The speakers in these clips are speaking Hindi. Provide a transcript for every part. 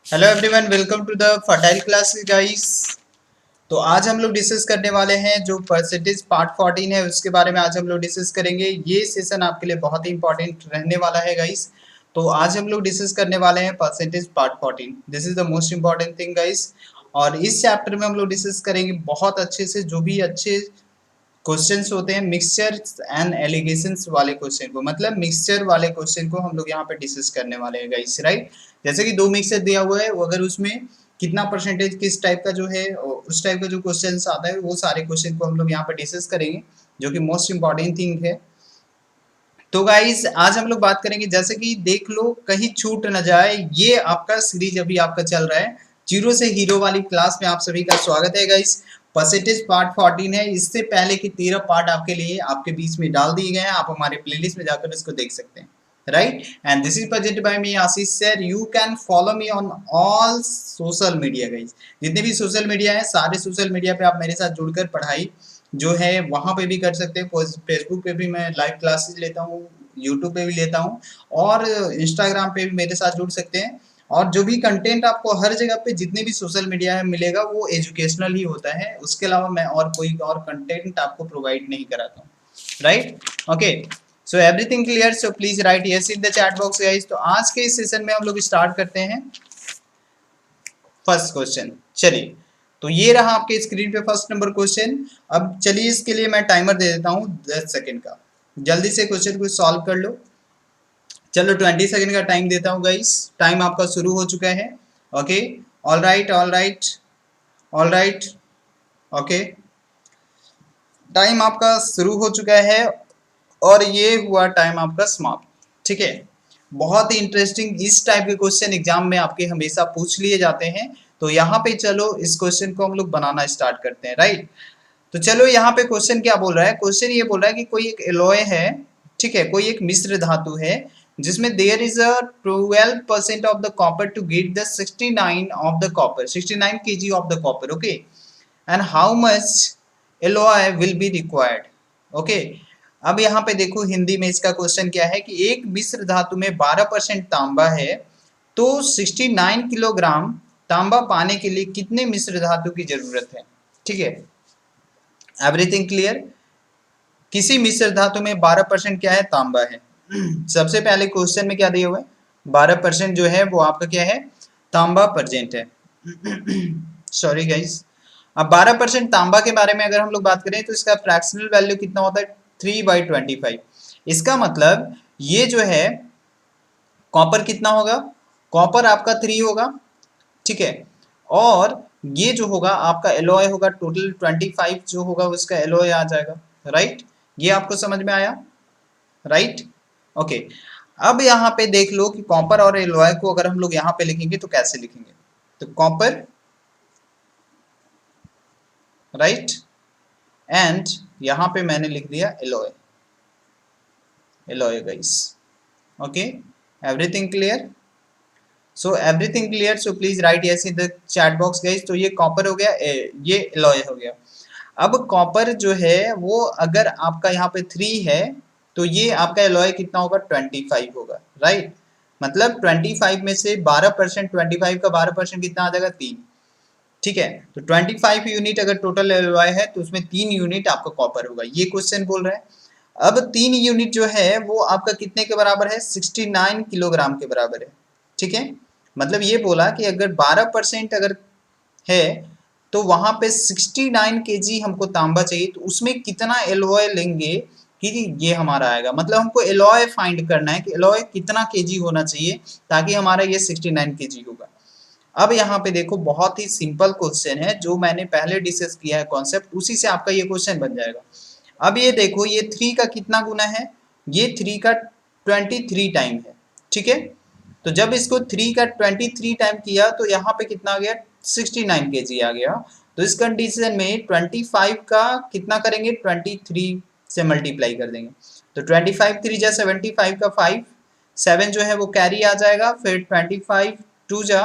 Hello everyone, welcome to the fertile class guys. तो आज हम लोग डिस्कस करने वाले हैं जो परसेंटेज पार्ट 14 है उसके बारे में आज हम लोग डिस्कस करेंगे। ये सेशन आपके लिए बहुत ही इंपॉर्टेंट रहने वाला है गाइस। तो आज हम लोग डिस्कस करने वाले हैं percentage part 14। This is the most important thing guys. और इस चैप्टर में हम लोग डिस्कस करेंगे बहुत अच्छे से जो भी अच्छे क्वेश्चंस होते हैं मिक्सचर एंड एलिगेशंस वाले क्वेश्चन को, मतलब मिक्सचर वाले क्वेश्चन को हम लोग यहाँ पे डिस्कस करने वाले हैं गाइस, राइट। जैसे कि दो मिक्सचर दिया हुआ है, अगर उसमें कितना परसेंटेज किस टाइप का जो है उस टाइप का जो क्वेश्चन आता है वो सारे क्वेश्चन को हम लोग यहाँ पे डिस्कस करेंगे, जो कि मोस्ट इंपॉर्टेंट थिंग है। तो गाइस आज हम लोग बात करेंगे, जैसे कि देख लो कहीं छूट न जाए, ये आपका सीरीज अभी आपका चल रहा है जीरो से हीरो वाली क्लास में। आप सभी का स्वागत है गाइस। परसेंटेज पार्ट 14 है। इससे पहले की 13 पार्ट आपके लिए आपके बीच में डाल दिए गए हैं, आप हमारे प्लेलिस्ट में जाकर इसको देख सकते हैं, right. And this is presented by me Ashish sir. You can follow me on all social media guys. जितने भी सोशल मीडिया है सारे सोशल मीडिया पे आप मेरे साथ जुड़कर पढ़ाई जो है वहां पे भी कर सकते हैं। फेसबुक पे भी मैं लाइव क्लासेस लेता हूँ, यूट्यूब पे भी लेता हूँ, और इंस्टाग्राम पे भी मेरे साथ जुड़ सकते हैं। और जो भी कंटेंट आपको हर जगह पे जितने भी सोशल मीडिया में मिलेगा वो एजुकेशनल ही होता है, उसके अलावा मैं और कोई और कंटेंट आपको प्रोवाइड नहीं कराता हूँ, right. Okay, so everything clear, so please right yes in the chat box guys. तो आज के इस सेशन में हम लोग स्टार्ट करते हैं फर्स्ट क्वेश्चन। चलिए, तो ये रहा आपके स्क्रीन पे फर्स्ट नंबर क्वेश्चन। अब चलिए इसके लिए मैं टाइमर दे देता हूँ 10 सेकंड का, जल्दी से क्वेश्चन को सॉल्व कर लो। चलो 20 सेकंड का टाइम देता हूँ गाइस, टाइम आपका शुरू हो चुका है। Okay, all right all right all right. Okay, time आपका शुरू हो चुका है और ये हुआ टाइम आपका समाप्त, ठीक है। बहुत ही इंटरेस्टिंग इस टाइप के क्वेश्चन एग्जाम में आपके हमेशा पूछ लिए जाते हैं। तो यहाँ पे चलो इस क्वेश्चन को हम लोग बनाना स्टार्ट करते हैं, राइट। तो चलो यहाँ पे क्वेश्चन क्या बोल रहा है, क्वेश्चन ये बोल रहा है कि कोई एक एलॉय है, ठीक है, कोई एक मिश्र धातु है जिसमें there is a 12% of the copper to get the 69 of the copper, 69 KG of the copper, okay. And how much alloy will be required, okay. अब यहाँ पे देखो हिंदी में इसका क्वेश्चन क्या है कि एक मिश्र धातु में 12% तांबा है, तो 69 किलोग्राम तांबा पाने के लिए कितने मिश्र धातु की जरूरत है, ठीक है। Everything clear. किसी मिश्र धातु में 12% क्या है, तांबा है। सबसे पहले क्वेश्चन में क्या दिया हुआ है, 12% जो है वो आपका क्या है, तांबा प्रेजेंट है। Sorry guys. अब 12% तांबा के बारे में अगर हम लोग बात करें तो इसका फ्रैक्शनल वैल्यू कितना होता है, 3/25। इसका मतलब ये जो है कॉपर कितना होगा, कॉपर आपका 3 होगा, ठीक है। और ये जो होगा आपका एलॉय होगा, टोटल 25 जो होगा उसका एलॉय आ जाएगा, राइट। ये आपको समझ में आया, राइट। ओके, अब यहाँ पे देख लो कि कॉपर और एलॉय को अगर हम लोग यहाँ पे लिखेंगे तो कैसे लिखेंगे, तो कॉपर, राइट, एंड यहाँ पे मैंने लिख दिया alloy, alloy guys. Okay, everything clear. So everything clear, so please right yes in the chat box guys. तो ये कॉपर हो गया, ये एलॉय हो गया। अब कॉपर जो है वो अगर आपका यहाँ पे 3 है तो ये आपका एलॉय कितना होगा, 25 होगा, राइट। मतलब 25 में से 12%, 25 का 12% कितना आ जाएगा, 3, ठीक है। तो 25 यूनिट अगर टोटल एलॉय है तो उसमें 3 यूनिट आपका कॉपर होगा, ये क्वेश्चन बोल रहा है। अब 3 यूनिट जो है वो आपका कितने के बराबर है, 69 किलोग्राम के बराबर है, ठीक है। मतलब ये बोला कि अगर 12% अगर है तो वहां पे 69 केजी हमको तांबा चाहिए, तो उसमें कितना एलॉय लेंगे कि ये हमारा आएगा। मतलब हमको एलॉय फाइंड करना है कि एलॉय कितना केजी होना चाहिए ताकि हमारा ये 69 केजी होगा। अब यहाँ पे देखो बहुत ही सिंपल क्वेश्चन है, जो मैंने पहले डिस्कस किया है कॉन्सेप्ट, उसी से आपका ये क्वेश्चन बन जाएगा। अब ये देखो ये 3 का कितना गुना है, ये 3 का 23 टाइम है, ठीक है। तो जब इसको 3 का 23 टाइम किया तो यहाँ पे कितना आ गया, 69 केजी आ गया। तो इस कंडीशन में 25 का कितना करेंगे, 23 से मल्टीप्लाई कर देंगे। तो 25 3 जा 75 का 5, 7 जो है वो कैरी आ जाएगा, फिर 25 2 जा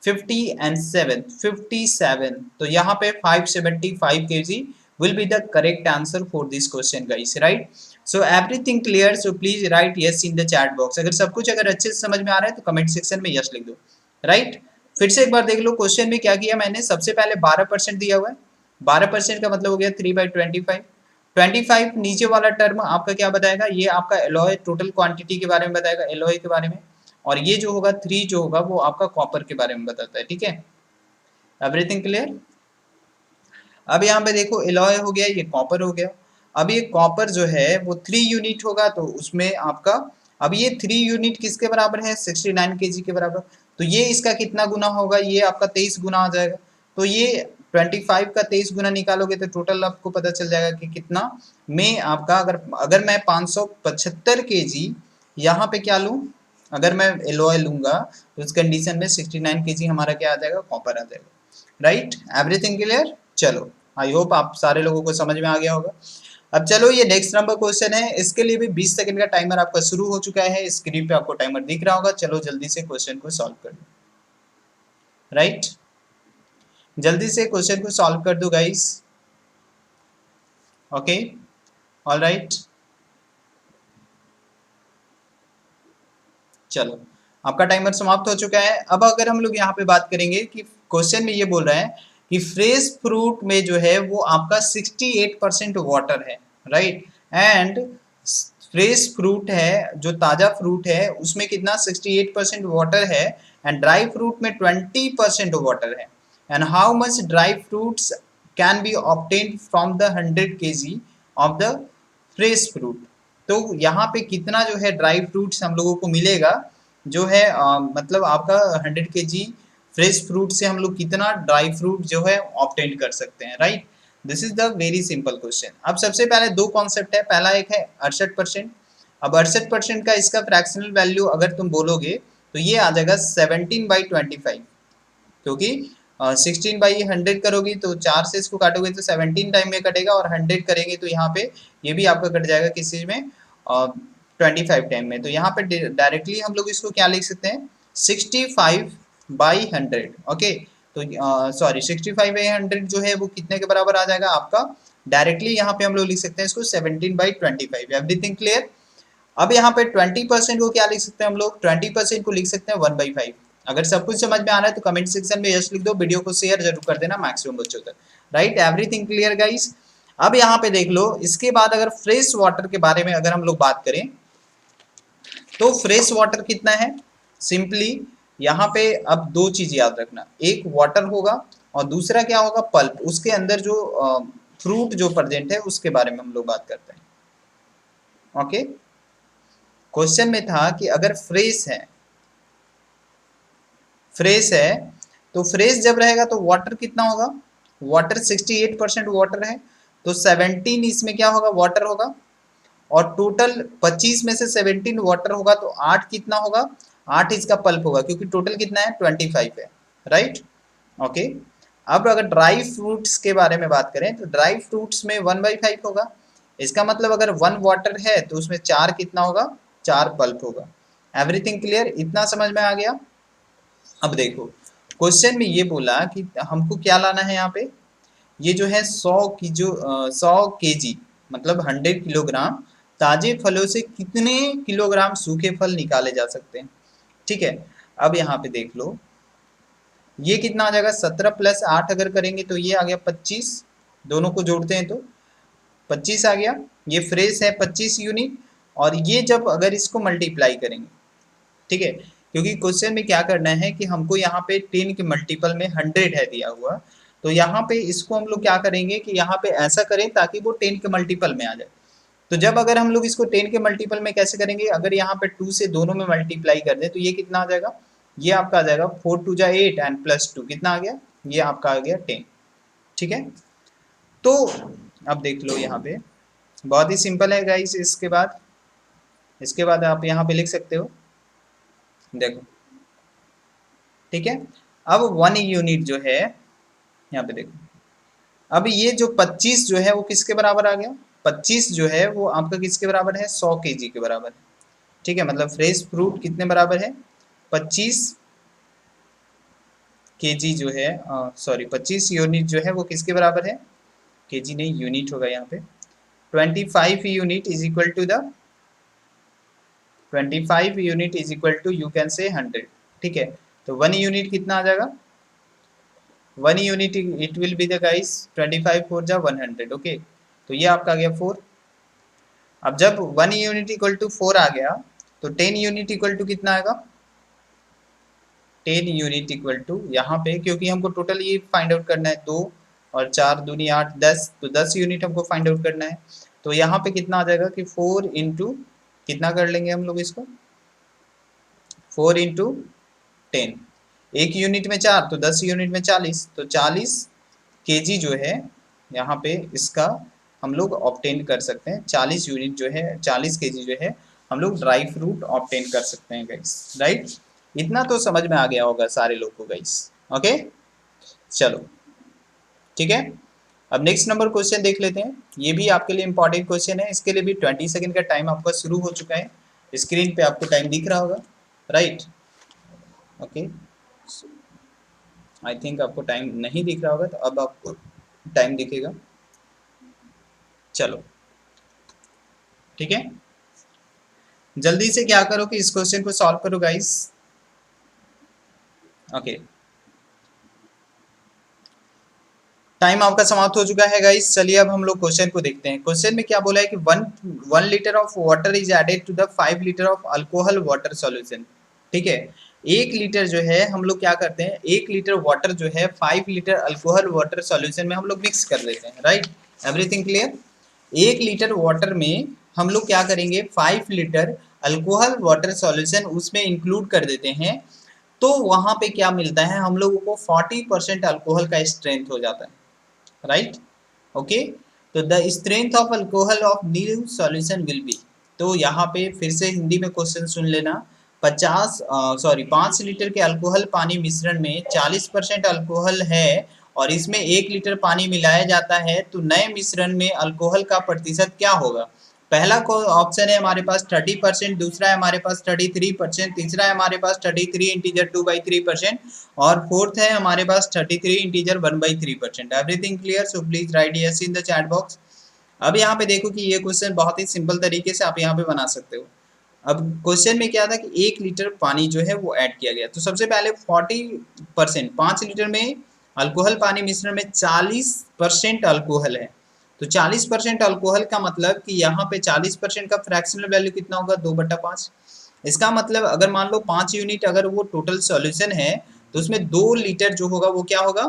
50 एंड 7 57। तो यहाँ पे 575 kg will be the correct answer for this question guys, right. So everything clear, so please write yes in the chat box। अगर सब कुछ अगर अच्छे से समझ में आ रहा है तो कमेंट सेक्शन में यस लिख दो, राइट। फिर से एक बार देख लो क्वेश्चन में क्या किया मैंने, सबसे पहले 12% दिया हुआ है, 12% का मतलब हो गया 3/25। 25 नीचे वाला टर्म आपका क्या बताएगा, ये आपका एलॉय टोटल क्वांटिटी के बारे में बताएगा, एलॉय के बारे में, और ये जो होगा 3 जो होगा वो आपका कॉपर के बारे में बताता है। ठीक है, एवरीथिंग क्लियर। अब यहाँ पे देखो एलॉय हो गया, ये कॉपर हो गया। अब ये कॉपर जो है वो 3 यूनिट होगा, तो उसमें आपका, अब ये 3 यूनिट किसके बराबर है, 69 kg के बराबर। तो ये इसका कितना गुना होगा, ये आपका 23 गुना आ जाएगा। तो ये 25 का 23 गुना निकालोगे तो टोटल आपको पता चल जाएगा कि कितना में आपका, अगर मैं 575 kg यहाँ पे क्या लूँ, अगर मैं एलॉय लूंगा तो उस कंडीशन में 69 kg हमारा क्या आ जाएगा, कॉपर आ जाएगा। Right, everything clear. चलो, आई होप आप सारे लोगों को समझ में आ गया होगा। अब चलो ये नेक्स्ट नंबर क्वेश्चन है, इसके लिए भी 20 सेकंड का टाइमर आपका शुरू हो चुका है, स्क्रीन पे आपको टाइमर दिख रहा होगा। चलो जल्दी से क्वेश्चन को सॉल्व कर दो। राइट, जल्दी से क्वेश्चन को सॉल्व कर दो गाइस। Okay, all right. चलो, आपका टाइमर समाप्त हो चुका है। अब अगर हम लोग यहाँ पे बात करेंगे कि क्वेश्चन में ये बोल रहा है कि फ्रेश फ्रूट में जो है वो आपका 68% वाटर है, राइट। एंड फ्रेश फ्रूट है, जो ताजा फ्रूट है उसमें कितना 68% वाटर है, एंड ड्राई फ्रूट में 20% वाटर है। And how much dry fruits can be obtained from the 100 kg of the fresh fruit. तो यहाँ पे कितना जो है ड्राई फ्रूट्स हम लोगों को मिलेगा, जो है मतलब आपका 100 kg फ्रेश फ्रूट से हम लोग कितना ड्राई फ्रूट जो है ऑब्टेन कर सकते हैं, right. This is the very simple question. अब सबसे पहले दो कॉन्सेप्ट है, पहला एक है 68%। अब 68% का इसका फ्रैक्शनल वैल्यू अगर तुम बोलोगे तो ये आ जाएगा 17/25, क्योंकि 16/100 करोगी तो 4 से इसको काटोगे तो 17 टाइम में कटेगा, और 100 करेंगे तो यहाँ पे ये भी आपका कट जाएगा किस चीज में, 25 टाइम में। तो यहाँ पे डायरेक्टली हम लोग इसको क्या लिख सकते हैं, 65/100। ओके, तो सॉरी 65/100 जो है वो कितने के बराबर आ जाएगा आपका, डायरेक्टली यहाँ पे हम लोग लिख सकते हैं इसको 17/25। Everything clear. अब यहाँ पे 20% को क्या लिख सकते हैं हम लोग, 20% को लिख सकते हैं 1/5। अगर सब कुछ समझ में आ रहा है तो कमेंट सेक्शन में यस लिख दो, वीडियो को शेयर जरूर कर देना मैक्सिमम बच्चों तक। Right, everything clear guys. अब यहाँ पे देख लो, इसके बाद अगर फ्रेश वाटर के बारे में अगर हम लोग बात करें तो फ्रेश वाटर कितना है, सिंपली यहाँ पे अब दो चीज याद रखना, एक वाटर होगा और दूसरा क्या होगा, पल्प। उसके अंदर जो फ्रूट जो प्रेजेंट है उसके बारे में हम लोग बात करते हैं। ओके, क्वेश्चन में था कि अगर फ्रेश है तो फ्रेश जब रहेगा तो वाटर कितना होगा, वाटर 68% वाटर है, तो 17 इसमें क्या होगा, वाटर होगा, और टोटल 25 में से 17 वाटर होगा तो 8 कितना होगा, 8 इसका पल्प होगा, क्योंकि टोटल कितना है 25 है, राइट। ओके, अब अगर ड्राई फ्रूट्स के बारे में बात करें तो ड्राई फ्रूट्स में 1/5 होगा। इसका मतलब अगर 1 वाटर है तो उसमें 4 कितना होगा, 4 पल्प होगा। एवरीथिंग क्लियर, इतना समझ में आ गया। अब देखो क्वेश्चन में ये बोला कि हमको क्या लाना है यहाँ पे, ये जो है 100 kg मतलब 100 किलोग्राम ताजे फलों से कितने किलोग्राम सूखे फल निकाले जा सकते हैं। ठीक है, अब यहाँ पे देख लो ये कितना आ जाएगा, 17 + 8 अगर करेंगे तो ये आ गया 25, दोनों को जोड़ते हैं तो 25 आ गया। ये फ्रेश है 25 यूनिट, और ये जब अगर इसको मल्टीप्लाई करेंगे, ठीक है, क्योंकि क्वेश्चन में क्या करना है कि हमको यहाँ पे 10 के मल्टीपल में 100 है दिया हुआ, तो यहाँ पे इसको हम लोग क्या करेंगे कि यहाँ पे ऐसा करें ताकि वो 10 के मल्टीपल में आ जाए। तो जब अगर हम लोग इसको 10 के मल्टीपल में कैसे करेंगे, अगर यहाँ पे 2 से दोनों में मल्टीप्लाई कर दें तो ये कितना आ जाएगा, ये आपका आ जाएगा 4 2 जा 8 एंड +2 कितना आ गया, ये आपका आ गया 10। ठीक है, तो अब देख लो यहाँ पे बहुत ही सिंपल है गाइस। इसके बाद आप यहाँ पे लिख सकते हो, देखो ठीक है। अब 1 यूनिट जो है यहाँ पे देखो, अब ये जो 25 जो है वो किसके बराबर आ गया, 25 जो है वो आपका किसके बराबर है, 100 kg के बराबर है। ठीक है, मतलब फ्रेश फ्रूट कितने बराबर है, 25 kg जो है, सॉरी 25 यूनिट जो है वो किसके बराबर है, kg नहीं यूनिट होगा यहाँ पे, 25 unit is equal to the 25 unit is equal to you can say 100। ठीक है, तो 1 यूनिट कितना आ जाएगा, 1 unit it will be the guys 25 4 जा 100। ओके, तो ये आपका आ गया 4। अब जब 1 यूनिट इक्वल टू 4 आ गया तो 10 यूनिट इक्वल टू कितना आएगा, 10 यूनिट इक्वल टू यहाँ पे, क्योंकि हमको टोटल ये फाइंड आउट करना है, 2 और 4 दूनी 8 10, तो 10 यूनिट हमको फाइंड आउट करना है। तो यहाँ पे कितना आ जाएगा कि 4 इंटू कितना कर लेंगे हम लोग इसको, 4 इंटू 10, 1 यूनिट में 4 तो 10 यूनिट में 40, तो 40 केजी जो है यहाँ पे इसका हम लोग ऑब्टेन कर सकते हैं। 40 यूनिट जो है, 40 केजी जो है हम लोग ड्राई फ्रूट ऑब्टेन कर सकते हैं गाइस, राइट। इतना तो समझ में आ गया होगा सारे लोग को गाइस। ओके, चलो ठीक है। अब नेक्स्ट नंबर क्वेश्चन देख लेते हैं। ये भी आपके लिए इंपॉर्टेंट क्वेश्चन है। इसके लिए भी 20 सेकंड का टाइम आपका शुरू हो चुका है। स्क्रीन पे आपको टाइम दिख रहा होगा, राइट। ओके, आई थिंक आपको टाइम नहीं दिख रहा होगा, तो अब आपको टाइम दिखेगा। चलो ठीक है, जल्दी से क्या करो कि इस क्वेश्चन को सॉल्व करो गाइस। ओके, टाइम आपका समाप्त हो चुका है गाइस। चलिए अब हम लोग क्वेश्चन को देखते हैं। क्वेश्चन में क्या बोला है कि 1 litre of water is added to the 5 litre of alcohol water solution. ठीक है, 1 लीटर जो है हम लोग क्या करते हैं, 1 लीटर वाटर जो है 5 लीटर अल्कोहल वाटर सॉल्यूशन में हम लोग मिक्स कर देते हैं, right. Everything clear. 1 litre water में हम लोग क्या करेंगे, 5 लीटर अल्कोहल वाटर सॉल्यूशन उसमें इंक्लूड कर देते हैं। तो वहां पे क्या मिलता है, हम लोगों को 40% अल्कोहल का स्ट्रेंथ हो जाता है, राइट। ओके, तो the strength of alcohol of new solution will be. तो यहाँ पे फिर से हिंदी में क्वेश्चन सुन लेना। 5 लीटर के अल्कोहल पानी मिश्रण में 40% अल्कोहल है और इसमें 1 लीटर पानी मिलाया जाता है, तो नए मिश्रण में अल्कोहल का प्रतिशत क्या होगा। पहला को ऑप्शन है हमारे पास 30%, दूसरा है हमारे पास 33%, तीसरा है हमारे पास 33 इंटीजर 2/3%, और फोर्थ है हमारे पास 33 integer 1/3%। Everything clear, so please right yes in the chat box. अब यहाँ पे देखो कि ये क्वेश्चन बहुत ही सिंपल तरीके से आप यहाँ पे बना सकते हो। अब क्वेश्चन में क्या था कि 1 लीटर पानी जो है वो ऐड किया गया, तो सबसे पहले 40%, 5 लीटर में अल्कोहल पानी मिश्रण में 40% अल्कोहल है, तो 40% अल्कोहल का मतलब कि यहाँ पे 40% का फ्रैक्शनल वैल्यू कितना होगा, 2/5। इसका मतलब अगर मान लो 5 यूनिट अगर वो टोटल सॉल्यूशन है, तो उसमें 2 लीटर जो होगा वो क्या होगा,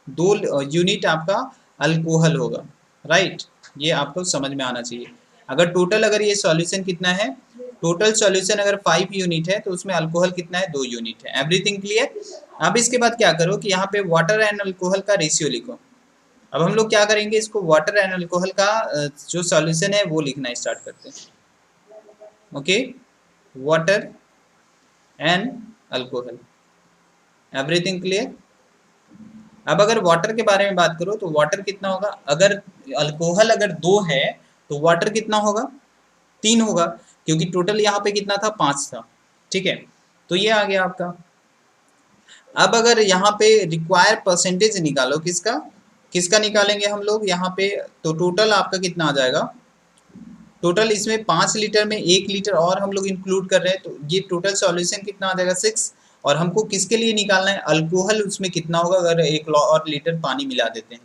2 यूनिट आपका अल्कोहल होगा, राइट। ये आपको समझ में आना चाहिए। अगर टोटल अगर ये सॉल्यूशन कितना है, टोटल सॉल्यूशन अगर 5 यूनिट है तो उसमें अल्कोहल कितना है, 2 यूनिट है। Everything clear. अब इसके बाद क्या करो कि यहाँ पे वाटर एंड अल्कोहल का रेशियो लिखो। अब हम लोग क्या करेंगे, इसको वाटर एंड अल्कोहल का जो सॉल्यूशन है वो लिखना स्टार्ट करते हैं। Okay, water and alcohol. Everything clear. अब अगर वाटर के बारे में बात करो तो वाटर कितना होगा, अगर अल्कोहल अगर 2 है तो वाटर कितना होगा, 3 होगा, क्योंकि टोटल यहाँ पे कितना था, 5 था। ठीक है, तो ये आ गया आपका। अब अगर यहाँ पे रिक्वायर परसेंटेज निकालो, किसका किसका निकालेंगे हम लोग यहाँ पे, तो टोटल आपका कितना आ जाएगा, टोटल इसमें 5 लीटर में 1 लीटर और हम लोग इंक्लूड कर रहे हैं, तो ये टोटल सॉल्यूशन कितना आ जाएगा, 6। और हमको किसके लिए निकालना है, अल्कोहल उसमें कितना होगा अगर 1 और लीटर पानी मिला देते हैं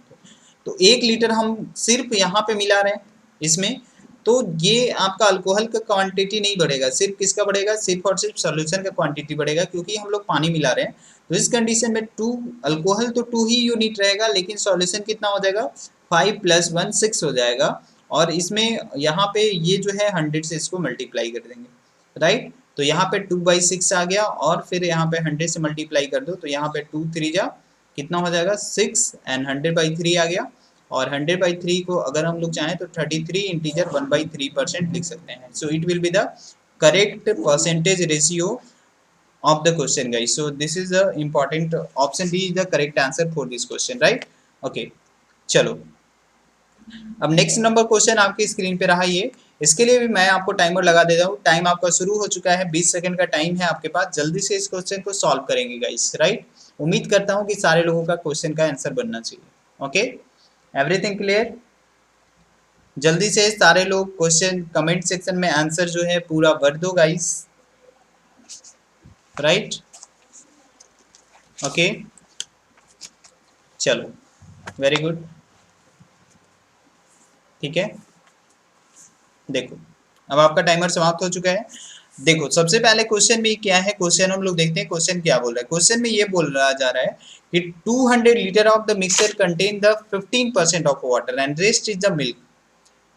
तो 1 लीटर हम सिर्फ यहाँ पे मिला रहे हैं इसमें, तो ये आपका अल्कोहल का क्वांटिटी नहीं बढ़ेगा, सिर्फ किसका बढ़ेगा, सिर्फ और सिर्फ सॉल्यूशन का क्वांटिटी बढ़ेगा, क्योंकि हम लोग पानी मिला रहे हैं। तो इस कंडीशन में 2 अल्कोहल तो 2 ही यूनिट रहेगा, लेकिन सॉल्यूशन कितना हो जाएगा, 5 + 1 6 हो जाएगा। और इसमें यहाँ पे ये जो है 100 से इसको मल्टीप्लाई कर देंगे, राइट। तो यहाँ पे 2/6 आ गया और फिर यहाँ पे 100 से मल्टीप्लाई कर दो, तो यहाँ पे 2 3 जा कितना हो जाएगा, 6 एंड 100/3 आ गया। और 100/3 को अगर हम लोग चाहें तो 33 इंटीजर 1/3% लिख सकते हैं। So it will be the correct percentage ratio of the question guys. So this is the important option D is the correct answer for this question, right? Okay, चलो अब नेक्स्ट नंबर क्वेश्चन आपकी स्क्रीन पे रहा ये। इसके लिए भी मैं आपको टाइमर लगा देता हूँ। टाइम आपका शुरू हो चुका है, 20 सेकंड का टाइम है आपके पास। जल्दी से इस क्वेश्चन को सॉल्व करेंगे गाइस, राइट। उम्मीद करता हूँ कि सारे लोगों का क्वेश्चन का आंसर बनना चाहिए। Okay, everything clear. जल्दी से सारे लोग क्वेश्चन कमेंट सेक्शन में आंसर जो है पूरा भर दो गाइस, राइट। ओके, चलो, वेरी गुड। ठीक है, देखो अब आपका टाइमर समाप्त हो चुका है। देखो सबसे पहले क्वेश्चन में क्या है, क्वेश्चन हम लोग देखते हैं क्वेश्चन क्या बोल रहा है। क्वेश्चन में ये बोल रहा जा रहा है कि 200 litre of the mixture contain the 15% of water and rest is the milk.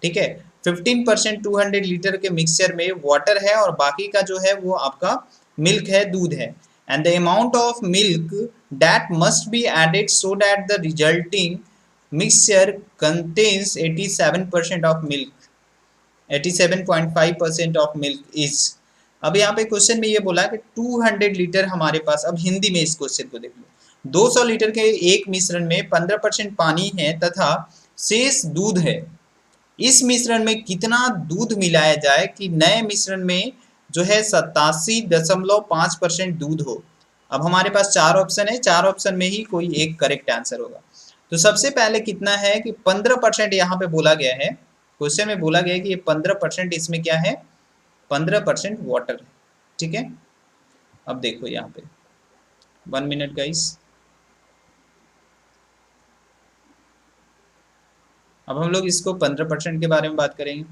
ठीक है, 15% 200 लीटर के मिक्सचर में वाटर है और बाकी का जो है वो आपका मिल्क है, दूध है। And the amount of milk that must be added so that the resulting mixture contains 87% of milk, 87.5% of milk is. अब यहाँ पे क्वेश्चन में ये बोला कि 200 लीटर हमारे पास, अब हिंदी में इस क्वेश्चन को देख लो। 200 लीटर के एक मिश्रण में 15% पानी है तथा शेष दूध है। इस मिश्रण में कितना दूध मिलाया जाए कि नए मिश्रण में जो है 87.5% दूध हो। अब हमारे पास चार ऑप्शन है, चार ऑप्शन में ही कोई एक करेक्ट आंसर होगा। तो सबसे पहले कितना है कि 15% यहाँ पे बोला गया है, क्वेश्चन में बोला गया है कि ये 15% इसमें क्या है, 15% वाटर है। ठीक है, अब देखो यहाँ पे 1 मिनट गाइस। अब हम लोग इसको 15% के बारे में बात करेंगे।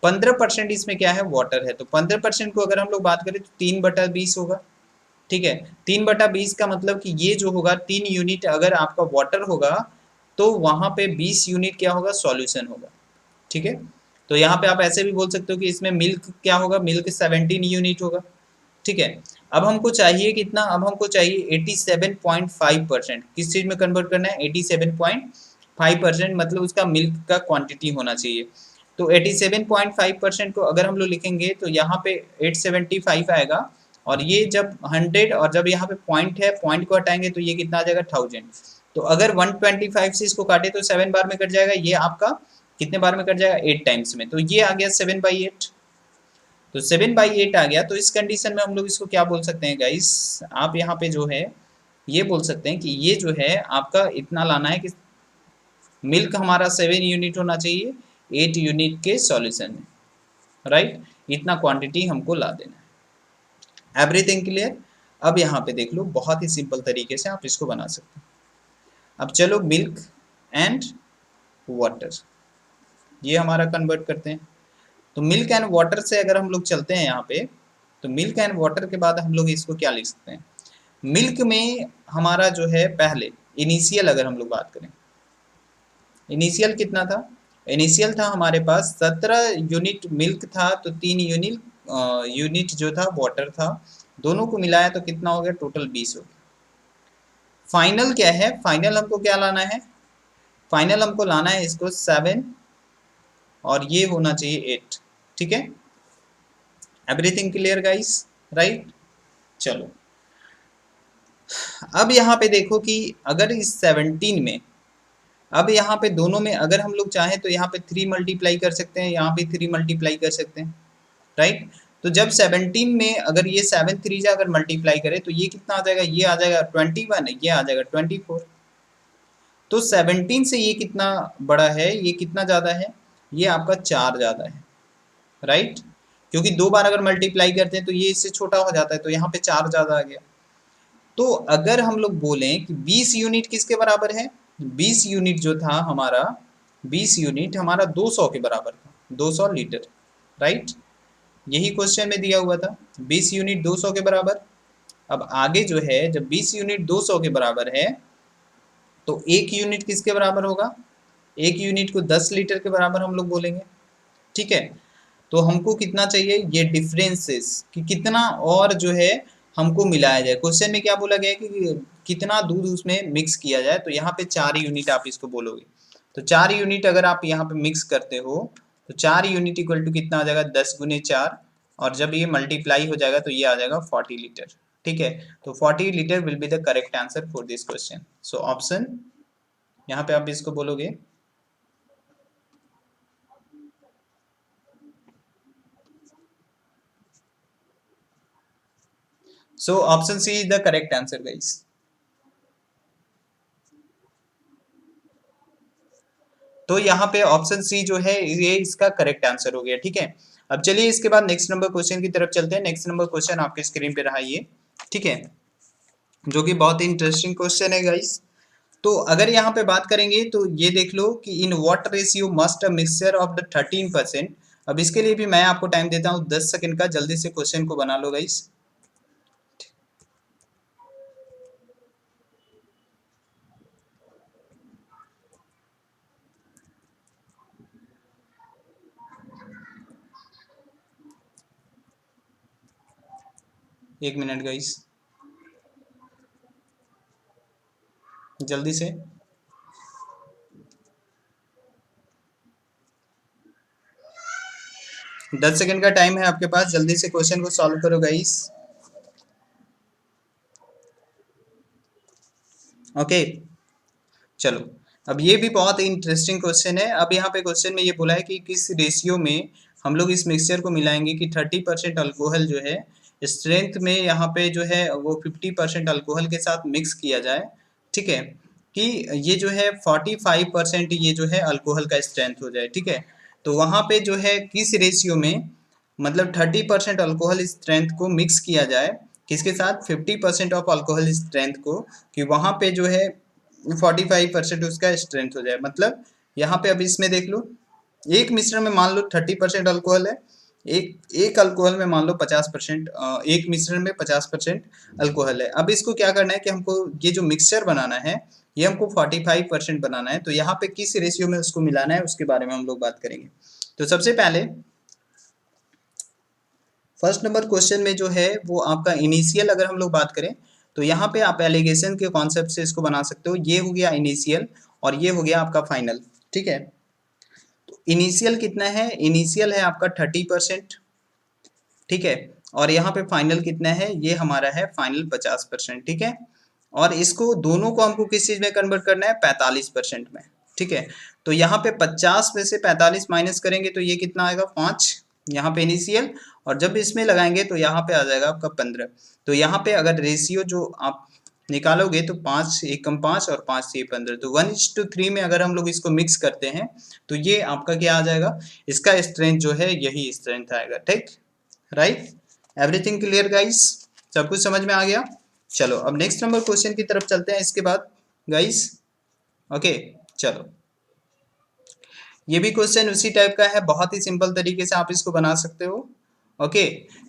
15% इसमें क्या है, वाटर है। तो 15% को अगर हम लोग बात करें तो 3/20 होगा। ठीक है, 3/20 का मतलब कि ये जो होगा 3 यूनिट अगर आपका वाटर होगा तो वहां पे 20 यूनिट क्या होगा, सॉल्यूशन होगा। ठीक है, तो यहाँ पे आप ऐसे भी बोल सकते हो कि इसमें मिल्क क्या होगा, मिल्क 17 यूनिट होगा। ठीक है, अब हमको चाहिए कितना, अब हमको चाहिए 87.5%। किस चीज में कन्वर्ट करना है, 87.5%, मतलब उसका मिल्क का क्वांटिटी होना चाहिए। तो 87.5% को अगर हम लोग लिखेंगे तो यहाँ पे 875 आएगा, और ये जब 100 और जब यहाँ पे पॉइंट है, पॉइंट को हटाएंगे तो ये कितना आ जाएगा, 1000। तो अगर 125 से इसको काटे तो 7 बार में कट जाएगा, ये आपका कितने बार में कट जाएगा, 8 टाइम्स में। तो ये आ गया 7/8। तो 7/8 आ गया। तो इस कंडीशन में हम लोग इसको क्या बोल सकते हैं गाइस, आप यहाँ पे जो है ये बोल सकते हैं कि ये जो है आपका इतना लाना है कि मिल्क हमारा 7 यूनिट होना चाहिए 8 यूनिट के सॉल्यूशन में, राइट। इतना क्वांटिटी हमको ला देना है। Everything clear. अब यहाँ पे देख लो, बहुत ही सिंपल तरीके से आप इसको बना सकते हैं। अब चलो मिल्क एंड वाटर ये हमारा कन्वर्ट करते हैं। तो मिल्क एंड वाटर से अगर हम लोग चलते हैं यहाँ पे, तो मिल्क एंड वाटर के बाद हम लोग इसको क्या लिख सकते हैं। मिल्क में हमारा जो है पहले इनिशियल अगर हम लोग बात करें, इनिशियल कितना था, इनिशियल था हमारे पास 17 यूनिट मिल्क था, तो 3 यूनिट यूनिट जो था वाटर था। दोनों को मिलाया तो कितना हो गया, टोटल 20 हो गया। फाइनल क्या है, फाइनल हमको क्या लाना है, फाइनल हमको लाना है इसको 7 और ये होना चाहिए 8। ठीक है, एवरीथिंग क्लियर गाइस, राइट। चलो, अब यहाँ पे देखो कि अगर इस 17 में, अब यहाँ पे दोनों में अगर हम लोग चाहें तो यहाँ पे 3 मल्टीप्लाई कर सकते हैं, यहाँ पे 3 मल्टीप्लाई कर सकते हैं, राइट। तो जब 17 में अगर ये 7 3 जा अगर मल्टीप्लाई करें तो ये कितना आ जाएगा, ये आ जाएगा 21, ये आ जाएगा 24। तो 17 से ये कितना बड़ा है, ये कितना ज़्यादा है, ये आपका 4 ज़्यादा है, राइट। क्योंकि 2 बार अगर मल्टीप्लाई करते हैं तो ये इससे छोटा हो जाता है, तो यहाँ पे 4 ज़्यादा आ गया। तो अगर हम लोग बोलें कि 20 यूनिट किसके बराबर है, 20 यूनिट जो था हमारा, 20 यूनिट हमारा 200 के बराबर था, 200 लीटर, राइट। यही क्वेश्चन में दिया हुआ था, 20 यूनिट 200 के बराबर। अब आगे जो है, जब 20 यूनिट 200 के बराबर है तो एक यूनिट किसके बराबर होगा, एक यूनिट को 10 लीटर के बराबर हम लोग बोलेंगे। ठीक है, तो हमको कितना चाहिए, ये डिफरेंसेस कि कितना और जो है हमको मिलाया जाए। क्वेश्चन में क्या बोला गया है कि कितना दूध उसमें मिक्स किया जाए, तो यहाँ पे 4 यूनिट आप इसको बोलोगे। तो 4 यूनिट अगर आप यहाँ पे मिक्स करते हो तो 4 यूनिट इक्वल टू कितना आ जाएगा, 10 × 4, और जब ये मल्टीप्लाई हो जाएगा तो ये आ जाएगा 40 लीटर। ठीक है, तो 40 litre will be the correct answer for this question. So option यहाँ पे आप इसको बोलोगे, so option C is the correct answer guys. तो यहाँ पे ऑप्शन सी जो है ये इसका करेक्ट आंसर हो गया। ठीक है, अब चलिए इसके बाद नेक्स्ट नंबर क्वेश्चन की तरफ चलते हैं। नेक्स्ट नंबर क्वेश्चन आपके स्क्रीन पे रहा ये, ठीक है। जो कि बहुत ही इंटरेस्टिंग क्वेश्चन है गाइस। तो अगर यहाँ पे बात करेंगे तो ये देख लो कि in what ratio must a mixture of the 13%। अब इसके लिए भी मैं आपको टाइम देता हूँ 10 सेकंड का, जल्दी से क्वेश्चन को बना लो गाइस। एक मिनट गाइस, जल्दी से। 10 सेकंड का टाइम है आपके पास, जल्दी से क्वेश्चन को सॉल्व करो गाइस। ओके, चलो। अब ये भी बहुत इंटरेस्टिंग क्वेश्चन है। अब यहाँ पे क्वेश्चन में ये बोला है कि किस रेशियो में हम लोग इस मिक्सचर को मिलाएंगे कि 30% अल्कोहल जो है स्ट्रेंथ में यहाँ पे जो है वो 50% अल्कोहल के साथ मिक्स किया जाए। ठीक है, कि ये जो है 45% ये जो है अल्कोहल का स्ट्रेंथ हो जाए। ठीक है, तो वहाँ पे जो है किस रेशियो में मतलब 30% अल्कोहल स्ट्रेंथ को मिक्स किया जाए किसके साथ, 50% ऑफ अल्कोहल स्ट्रेंथ को, कि वहाँ पे जो है 45% उसका स्ट्रेंथ हो जाए। मतलब यहाँ पे अब इसमें देख लो, एक मिश्रण में मान लो 30% अल्कोहल है, एक एक अल्कोहल में मान लो 50%, एक मिश्रण में 50% अल्कोहल है। अब इसको क्या करना है कि हमको ये जो मिक्सचर बनाना है ये हमको 45% बनाना है। तो यहाँ पे किस रेशियो में उसको मिलाना है उसके बारे में हम लोग बात करेंगे। तो सबसे पहले फर्स्ट नंबर क्वेश्चन में जो है वो आपका इनिशियल, अगर हम लोग बात करें तो यहाँ पे आप एलिगेशन के कॉन्सेप्ट से इसको बना सकते हो। ये हो गया इनिशियल और ये हो गया आपका फाइनल। ठीक है, तो इनिशियल कितना है, इनिशियल है आपका 30%। ठीक है, और यहाँ पे फाइनल कितना है, ये हमारा है फाइनल 50%। ठीक है, और इसको दोनों को हमको किस चीज में कन्वर्ट करना है, 45% में। ठीक है, तो यहाँ पे 50 में से 45 माइनस करेंगे तो ये कितना आएगा, 5। यहाँ पे इनिशियल, और जब इसमें लगाएंगे तो यहाँ पे आ जाएगा आपका 15। तो यहाँ पे अगर रेशियो जो आप निकालोगे तो 5 एकम 5 और 5 से 15, तो 1:3 में अगर हम लोग इसको मिक्स करते हैं तो ये आपका क्या आ जाएगा, इसका स्ट्रेंथ जो है यही स्ट्रेंथ आएगा। ठीक, राइट, एवरीथिंग क्लियर गाइस, सब कुछ समझ में आ गया। चलो अब नेक्स्ट नंबर क्वेश्चन की तरफ चलते हैं इसके बाद गाइस। ओके, चलो। ये भी क्वेश्चन उसी टाइप का है, बहुत ही सिंपल तरीके से आप इसको बना सकते हो। ओके,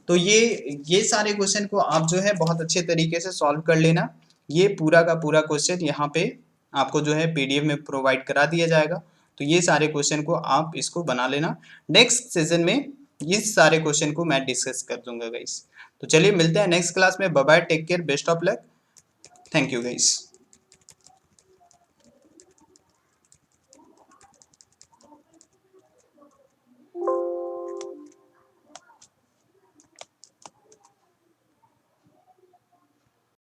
तो ये सारे क्वेश्चन को आप जो है बहुत अच्छे तरीके से सॉल्व कर लेना। ये पूरा का पूरा क्वेश्चन यहाँ पे आपको जो है पीडीएफ में प्रोवाइड करा दिया जाएगा। तो ये सारे क्वेश्चन को आप इसको बना लेना। नेक्स्ट सेशन में इस सारे क्वेश्चन को मैं डिस्कस कर दूंगा गाइस। तो चलिए मिलते हैं नेक्स्ट क्लास में। Bye bye, take care, best of luck, thank you guys.